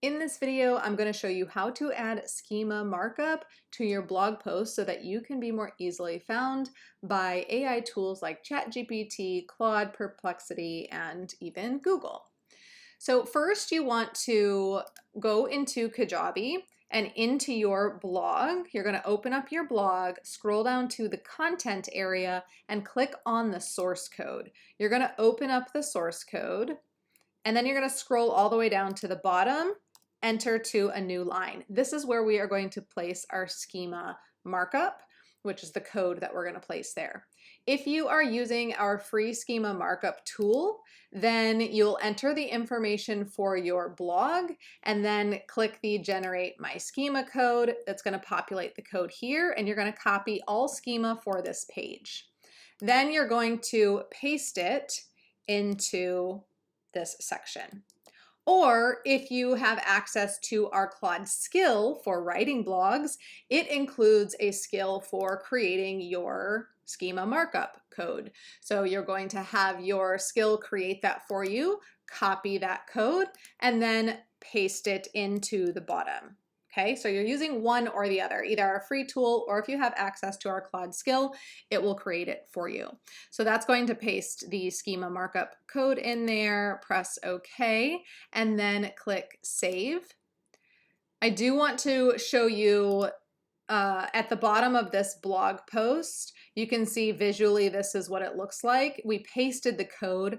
In this video, I'm going to show you how to add schema markup to your blog post so that you can be more easily found by AI tools like ChatGPT, Claude, Perplexity, and even Google. So first you want to go into Kajabi and into your blog. You're going to open up your blog, scroll down to the content area, and click on the source code. You're going to open up the source code, and then you're going to scroll all the way down to the bottom, enter to a new line. This is where we are going to place our schema markup, which is the code that we're going to place there. If you are using our free schema markup tool, then you'll enter the information for your blog and then click the generate my schema code. That's going to populate the code here, and you're going to copy all schema for this page. Then you're going to paste it into this section. Or if you have access to our Claude Skill for writing blogs, it includes a skill for creating your schema markup code. So you're going to have your skill create that for you, copy that code, and then paste it into the bottom. Okay, so you're using one or the other, either our free tool or if you have access to our Claude Skill, it will create it for you. So that's going to paste the schema markup code in there, press OK, and then click Save. I do want to show you at the bottom of this blog post, you can see visually this is what it looks like. We pasted the code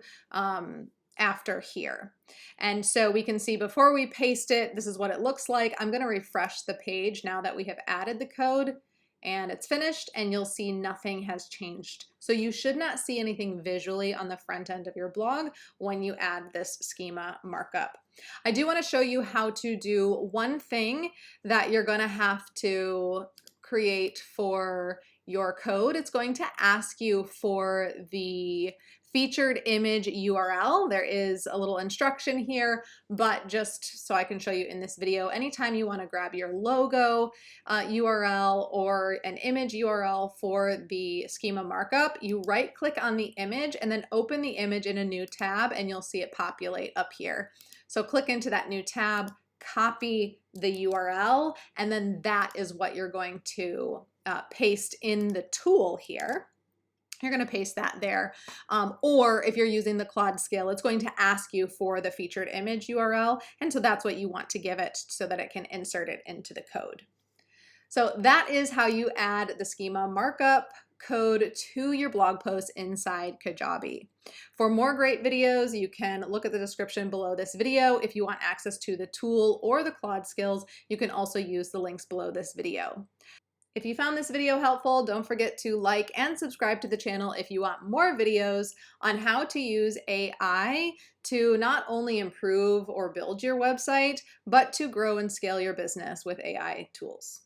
after here. And so we can see before we paste it, this is what it looks like. I'm going to refresh the page now that we have added the code and it's finished, and you'll see nothing has changed. So you should not see anything visually on the front end of your blog when you add this schema markup. I do want to show you how to do one thing that you're going to have to create for your code. It's going to ask you for the featured image URL. There is a little instruction here, but just so I can show you in this video, anytime you want to grab your logo URL or an image URL for the schema markup, you right click on the image and then open the image in a new tab, and you'll see it populate up here. So click into that new tab, copy the URL, and then that is what you're going to paste in the tool here. You're going to paste that there. Or if you're using the Claude Skill, it's going to ask you for the featured image URL. And so that's what you want to give it so that it can insert it into the code. So that is how you add the schema markup code to your blog post inside Kajabi. For more great videos, you can look at the description below this video. If you want access to the tool or the Claude skills, you can also use the links below this video. If you found this video helpful, don't forget to like and subscribe to the channel if you want more videos on how to use AI to not only improve or build your website, but to grow and scale your business with AI tools.